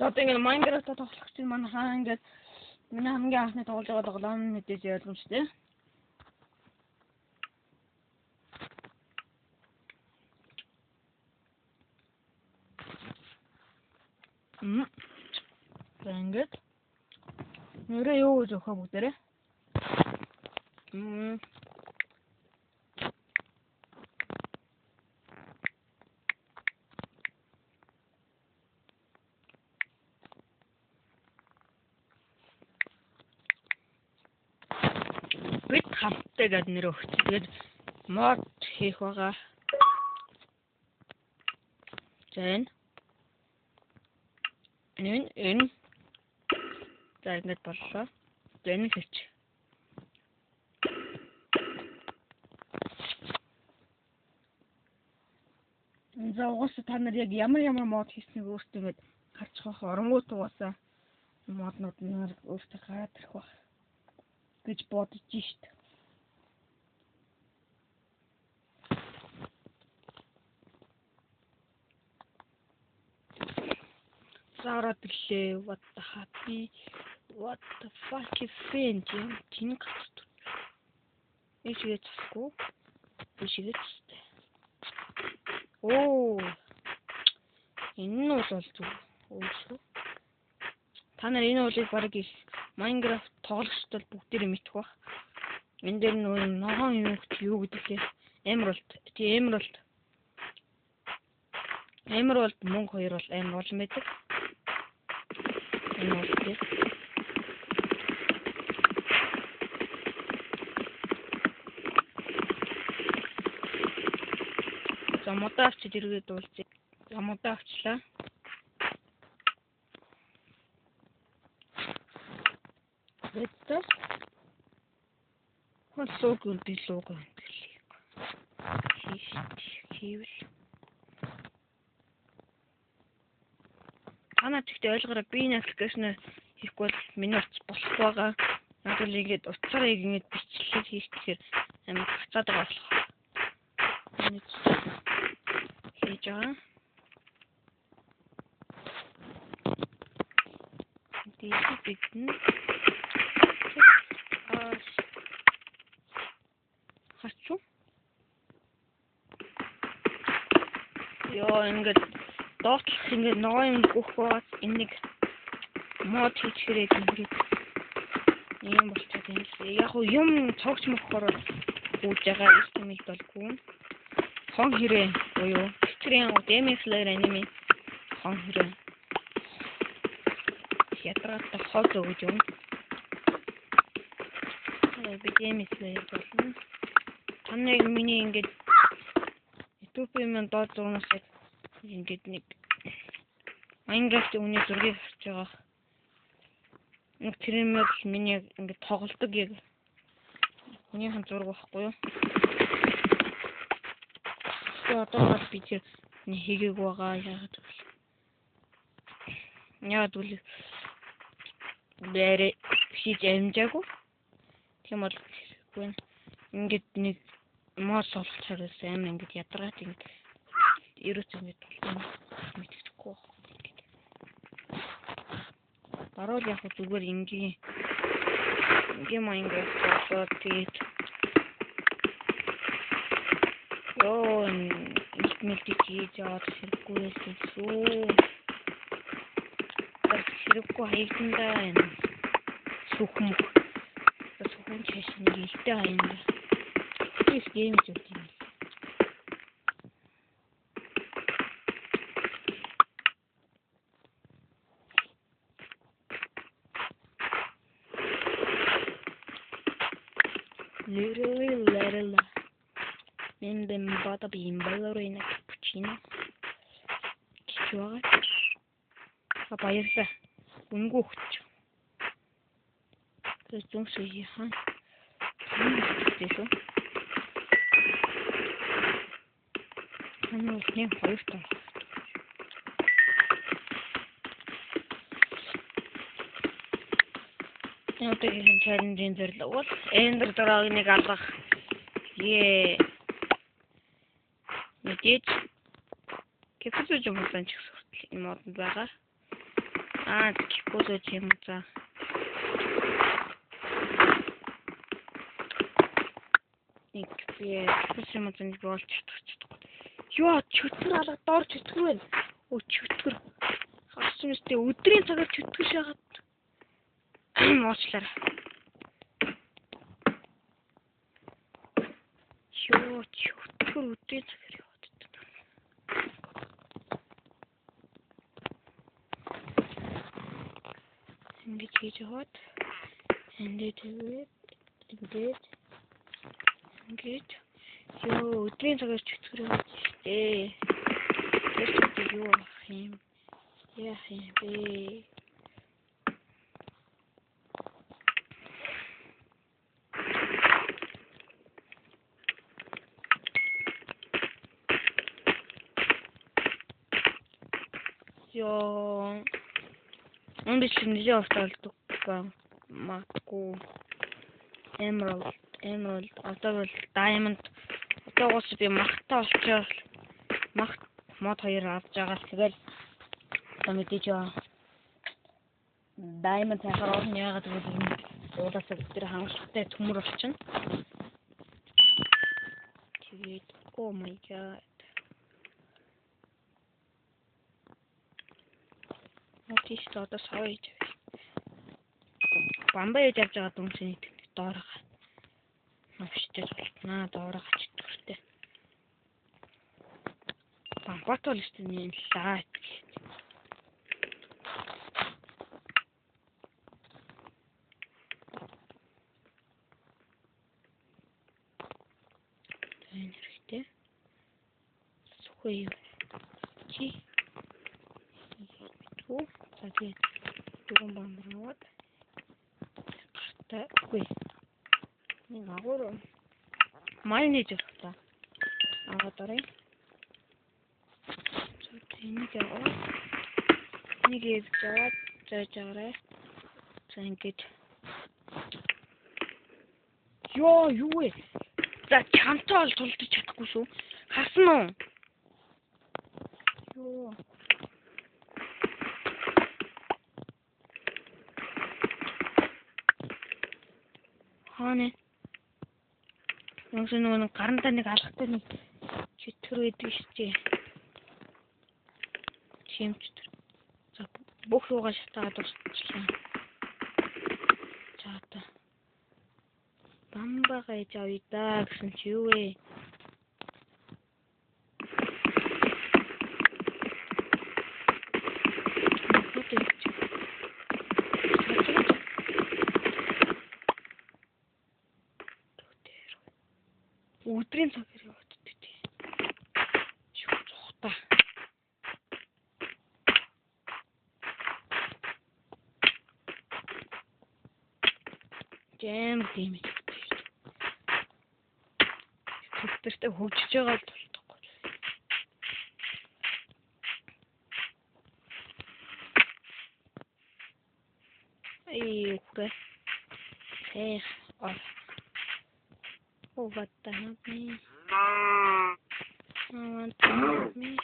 Одоо ингэ Minecraft-а тоглох чинь манайхаа ингэ миний хамгийн анхны тоглож байгаа тоглоом мэдээж ойлгомжтой. Ингээд нэрээ юу гэж өгөх бүгдээрээ. Бид хамтдаа гэдэг нэр өгч. Тэгээд мод хийх байгаа. Зэн энэ за ингэж боллоо. Зэн хийч. За угаасаа та нар яг ямар мод хийснийг өөртөө ингэж харж байгаа оронгууд угаасаа моднууд нар өөртөө гараад ирэх баг гэж бодож шít. Сарат гэлээ what the happy what the fuck is fin тийм гацт. Ишгээ цахгүй. Ишгээ цтэй. Оо. Энэ нь бол зүг. Өөсөө. Та нар энэ уулыг бараг их Minecraft тоглогчдод бүгдээрээ мэдэх бах. Энэ дээр ногоон юм юу гэдэг лээ. Emerald мөнгө 2 бол амар олон байдаг. Энэ бол тийм. Замуудаа авчид иргээд уулзъя. Замуудаа авчлаа. Let's so good this logo. Хийвэл. Танаа тэгтээ ойлгоорой би энэ аппликейшн хийхгүй бол миний утас болох байгаа. Надад л ингэж утсаараа ингэж бичлэг хийх гэхээр амар хацаад байгаа болох. Хийж байгаа. Дийс битэн. Хачу. Яа ингэж доотлох ингэ ногоо юм гөхөөс энийг мод хийчихэрээ ингэж ийм болчиход юм л. Яг юм цогч мөхөөр гүйж байгаа юм болгүй. Хон хэрэг буюу Victorian Demon Slayer anime хон хэрэг. Ятраатай хол өгж юм. Би Demon Slayer болно. Таныг миний ингэж YouTube-ийн доод зурнаас ингэж нэг Minecraft үний зургийг харж байгаа. Нэг тэрэмэл миний ингэ тоглодог яг хүний хан зураг байхгүй юу? Одоо би тэр хийгээг байгаа яагаад үл бэрэ хийж амжаагүй. Тийм бол ингээд нэг мод солих чараас амар ингээд ядраад ингээд ерөөс ингээд толгой мэдчихгүй. Баруул яг зүгээр ингийн Minecraft болоод тэгээд ёо мэлтик хийж аваад хэрэггүй гэсэн. Хэрэггүй хаягдандаа энэ сүхмөх. Сүхмэн чашны гэлтэй хаягдаа. This game is okay. Little. In the bottom beam ballerina cappuccino. Чего? Апаяса. Унгухч. Костюм шихан. Тэсо. Ну, не хочется. Вот такие чаленджи зэрлээ. Эндэр дөрөг нэг алгах. Мэдээж. Кэфэжүү юм болсон ч гэсэн мод байгаа. Кикозо юм за. Нэг юм зэн болж чадахгүй. Ёо, чөтгөр алга доор чөтгөр байна. Өө чөтгөр. Харсан мэт өдрийн цагаар чөтгөр шагаад. Уучлаарай. Ёо, чөтгөр өдрийн цагаар яваад байна. Ингэж хийж яваад. Ингээд ёо, өдрийн цагаар чөтгөр яваад штэ. Тэр юу ах юм? Яах юм бэ? Ёо. Онд шинжлэх ухаалдаг магадгүй emerald одоо бол diamond одоогоос би махтаа олчоор махт мод 2 авч байгаа л тэгэл одоо мэдээж diamond хайхаар орно яагаад гэвэл уулаасаа бүгд хангалттай төмөр болчихно. Тэгээд oh my god. Отиш одоо сойж. Бамбай явж байгаа дүнсний доороо. Навчтай болтнаа доороо чөтгөртэй. Бамбат бол өстөний лаад. Энэрхтэй. Сухой юу? Чи. Түү. Тэгээд дөрөв бамбарууд. Үгүй. Нэг агуур майонез өгтөө. Агаараа. Энийг яваад. Энийг яваад зааж аваарай. За ингэж. Ёо, юу вэ? За чамтай бол тулдаж чадахгүй шүү. Хасан уу? Ёо. Хаана? Нөгөө нэг гарантаа нэг алхахтай нэг чөтгөр байдаг шээ. Тийм чөтгөр. За бүх юугаа шатаад дуусчихлаа. За одоо бамбага ээж авъя да гэсэн чи юу вэ? Өдрийн цагаар яваад дээ. Юу зохта. Гэм тийм ээ. Тэртээ хөгжиж байгаа л болтохгүй. Эй, хүрээ. Эх, oh, what the hell, me? Want to help me?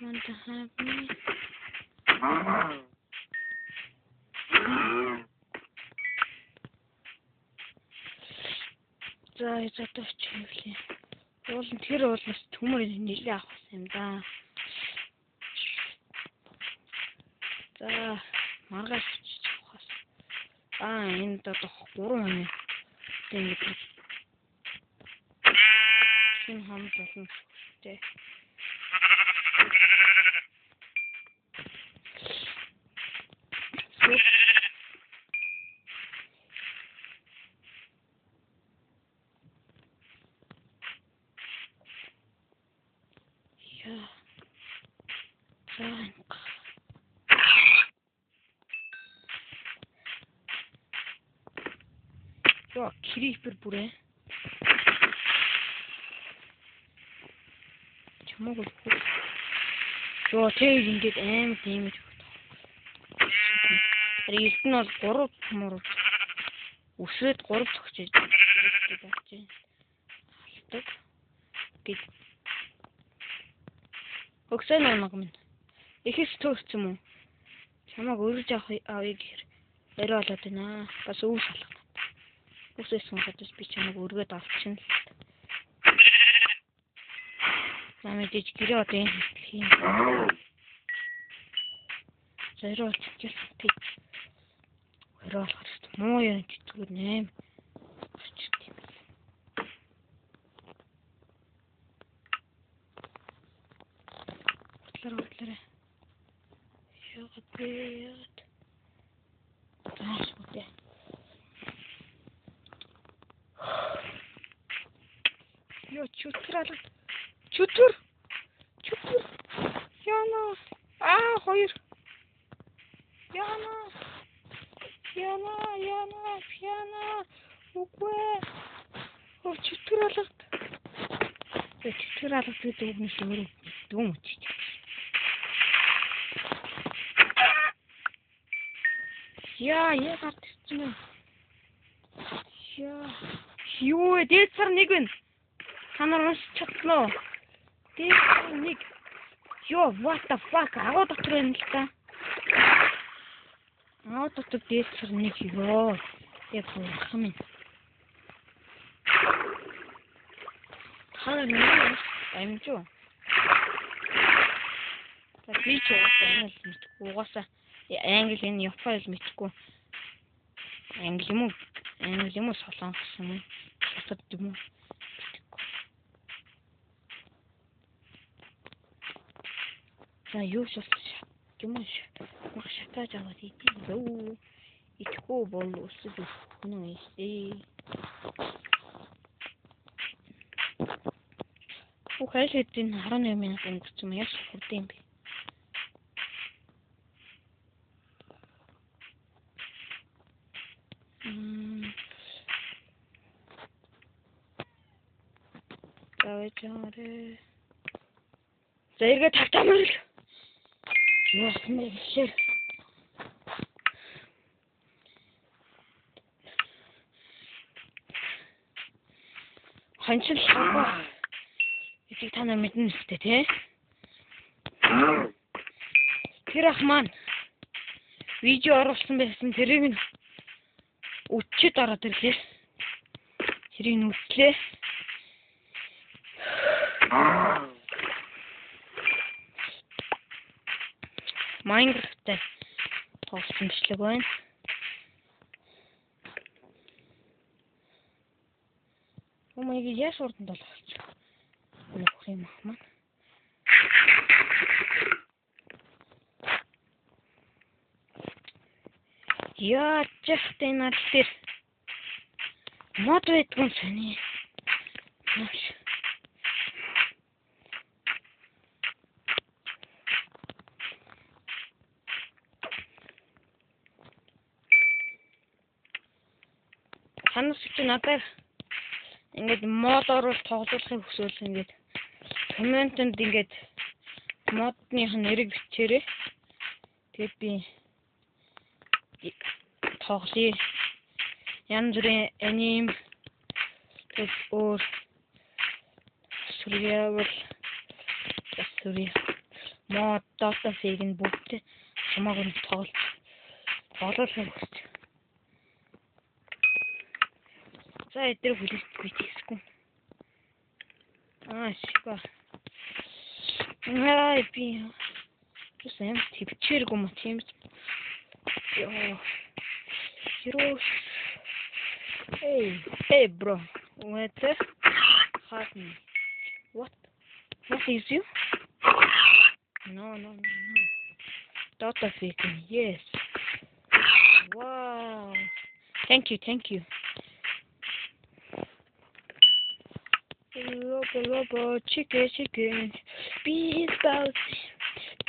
Want to help me? За төвчлээ. Тэр уулнаас төмөр нэлээ авах юм да. За маргааш авахаас. Энэ одоо 3 хоног. Тэнгэр. Энэ хамт болно тий. Ja. Frank. Ja, creeper бүрээ. Чамаг уу. Жоо тэг ингээд аим тийм их. Эрт нь бол 3 мөр өсрээд 3 зогсож байна. Халтдаг. Гэт. Өгсөн нэг минь. Ихэс төгссөн юм уу? Чамайг өргөж авъя гэхээр орой болоод байна. Бас өвс алгана. Үсээс сонсож би чамайг өргөд авчихна. За мэдээж гэрээ одоо юм хийх юм. Зориул чичил тий. Орой болохоор муу юм зүгээр 8 орчт юм. Бодлоо. Яагаад тааш үгүй. Ёо чүтрал. Чүтүр. Яна. Хоёр. Яна. Үгүй. Чүтүр алгад. Чүтүр алгад гэдэг нь шүү. Дүм үчиж. Яа гартчихна. Юу дээд сар нэг байна. Та нар уншиж чадлаа. Дээд сар нэг. Ёо what the fuck агуу дотор байна л та. Агуу дотор дээд сар нэг ёо. Яг бурхан минь. Та нар амжуу. За би ч угаасаа англи энэ япал мэдхгүй. Англи юм уу солонгос юм уу? Хятад юм уу? За юу ч юм уу шатаж аваад идэв. Итгэхгүй бол өсөж өгнө ээ. Ухаал хэдийн 11 минут өнгөрсөн юм яаш хурдан юм бэ? Завэжаарэ. Зэрэг тавтамаар л. Яасан бэ гэхээр ханчил хаа. Эцэг та нар мэднэ үстэй тий. Тэр ах маань видео оруулсан байсан тэрийг нь өчид ороод ирлээ. Тэрийг нь үзлээ. Minecraft-тай тоглосон бичлэг байна. Омайг яаш урдан толгоч. Нөх юм маань. Яа чэхтэй надэр мод байдгүй сони. Ханаас чи надад ингээд мод оруулж тоглохыг хүсвэл ингээд комментэнд ингээд модных нэрийг бичээрэй. Тэгээд би тоглоё. Янз бүрийн аним өөр survival мод Dota фиг нь бүгд хамаагүй тоглохыг хүсэж. За эдгээр хүлээхгүй тийсгүй. Шика. Би тийм төвчээргүй юм тийм. Ёо. Hey bro. What happened? What is you? No. Dota faking, yes. Wow. Thank you. Lobo, chicken. Beef bouncy.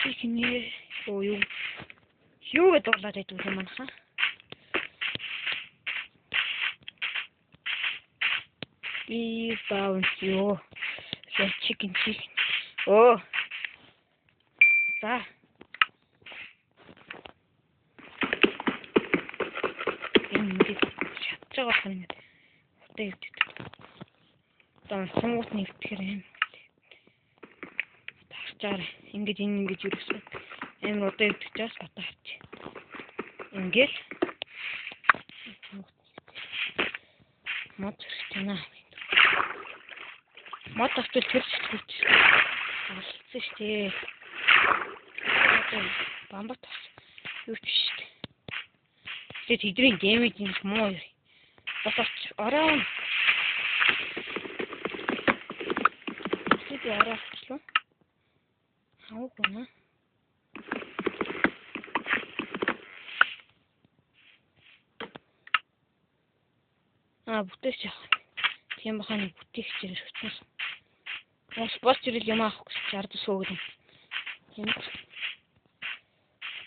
Chicken, yeah. Oh, you get all that to them, huh? Beef bouncy, oh. Chicken. Oh. За. Ингээд шатж байгаа юм. Хөтэ өвдөд. Одоо сонгуут нэгтгэхэр юм. Тарчаар ингэж юу гэсэн. Амар удаа өвдөж чаас батаач. Ингээл мод хэрэгтэнэ. Мод авчвал тэр чигт алцсан шүү дээ. Бамбат юу ч шүү дээ. Тэгээд тэдний дэмэж юм муу юу. Босооч ороо. Тэгээд ороочлоо. Хаагүй наа. Бүтээч яах. Тийм баханы бүтээх зэрэг хөтнөс. Спорт зэрэг юм аах гэж ардс хөөгд. Тийм.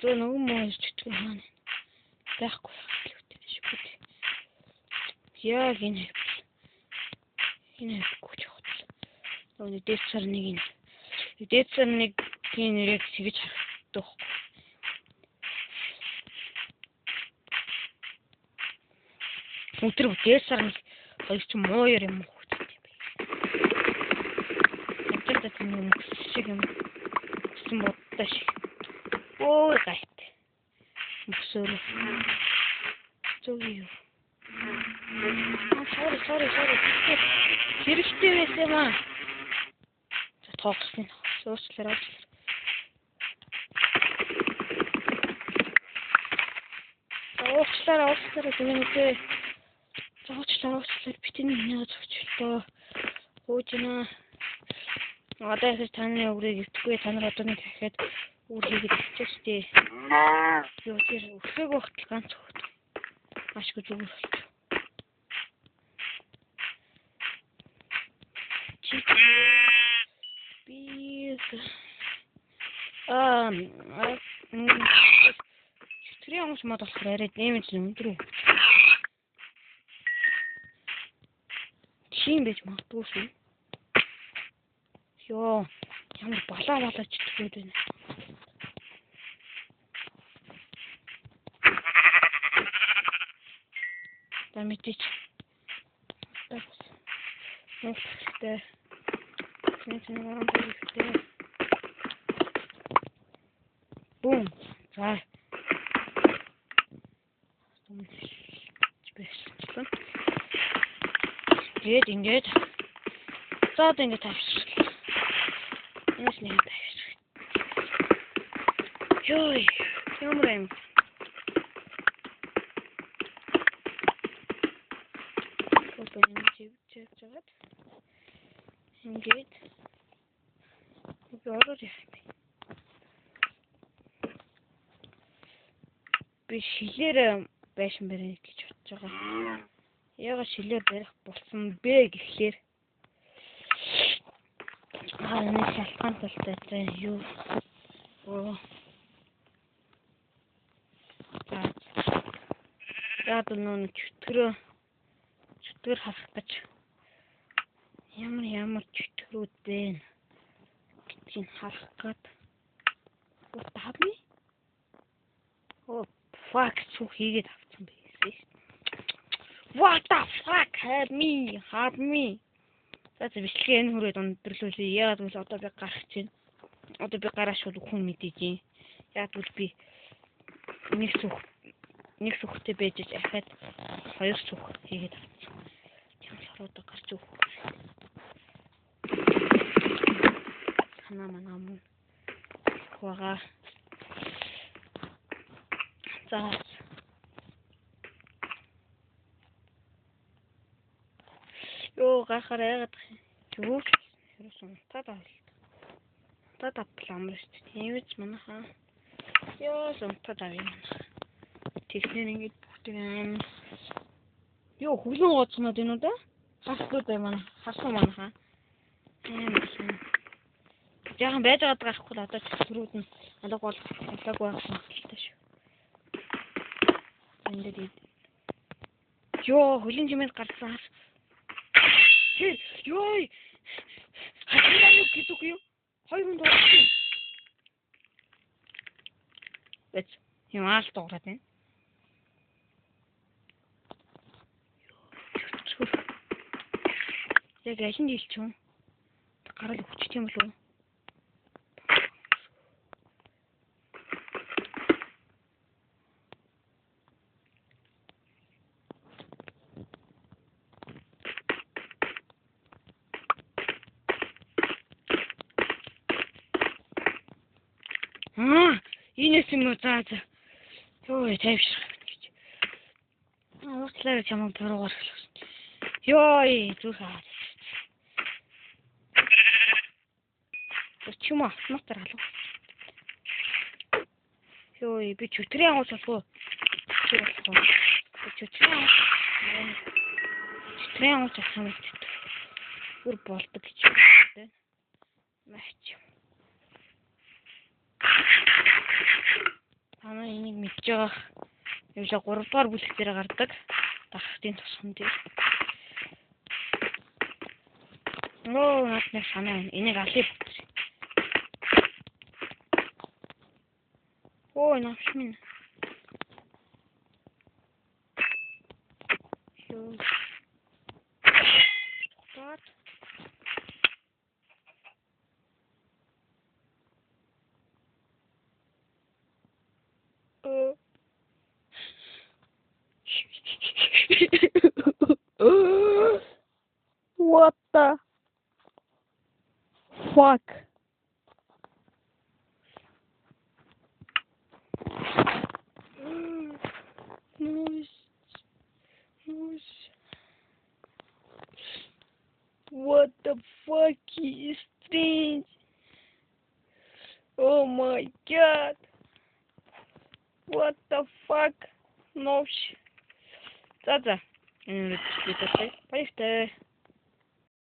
Зөв нөгөө муу чөтгөн хаана. Байхгүй бүтээш бүт. Яг энэ гүч хот. Нөгөө дээд сар нэг нэрийг сэгэж харагдах. Өдөр дээд сар нэг хоёр ч муу юм хөөцтэй юм бэ. Эцэг тийм шиг юм. Гэсэн бодтой шиг. Ой гайт. Мөсөр. Зөөгөө. Sorry. Хэрэгтэй байсан юм аа. За тоогсон. Суучлаарай. Уучлаарай гэнэ. Зоочлаа битэн минь зогчлоо. Хуужина. Одоо их таны өгрийг өвтгөө танаар одоо нэг дахиад үр хийгээд өчөөстэй. Юу тэр өсөг багт ганц хөхт. Ашгүй зүгээр болчих. Чөтгөрийн онгоц мод болохоор арай дэмэж өндөр. Тийм байж магадгүй шүү. Йоо, ямар балаа чөтгөрөөд байна. За мэдээч. Нөхтэй. Нэмсэн гэнэ. Бум. За. Ингээд. Зоод ингээд тавьчихлаа. Энэс нэг тавьчих. Йой, ямар юм. Чивчээд. Ингээд. Ороор яах вэ? Би шилээр байшин барих гэж бодож байгаа. Яга шилээр барих болсон бэ гэхлээр нэг шалтгаан талтай юу яад нөө чөтгөр хасах гэж ямар чөтгөрүүд бэ гэдгийг харах гээд what happened? Oh fuck суу хийгээд авсан байсан. What the fuck? Help me. За бичлэгээ энэ хүрээд өндөрлүүлээ. Яагаад гэвэл одоо би гарах чинь. Одоо би гарааш бол хүн мэдээж юм. Яагаад гэвэл би нэг сүхтэй байж ахаад хоёр сүх хийгээд авсан. Ямар одоо гарч өгөх. Манай мөн хвага. За Йоо гахаар яагаад юу хэрсэн тадаа план шүү дээ. Тиймээс манайхаа ёо сонтод авъя. Техник ингэж бүгдийг ёо хүлэн гоцноод энэ үү да? Хаслууд байна. Хасуу манайхаа. Яахан байж байгаад гарахгүй л одоо чөтгөрүүд нь алга болоогүй байсан хэлтэй шүү. Эндээ ёо хүлэн жимэд гарсан. Ёй! Хачираа юу гэдэг юм? 200 доллар. Бэт юм аалт дуурайд байна. Яг ажин дийлч юм. Гарал өгчт юм болов уу? Инээс юм уу за. Йоо, тайвшрах гэж. Уучлаарай чамд буруугаар хэлсэн. Йоо, зүрхээ. Чума, автоматар алуу. Йоо, би чөтрийн агуулж болохгүй. Чөтрийн агуулж авах юм. Бүр болдог гэж байна. Мач. Танаа энийг мэдж байгаа. Явлаа 3 дугаар бүлэг дээр гардаг. Дахтын тусган дээр. Наад нэг санаа байна. Энийг алив. Навш минь. What the fuck?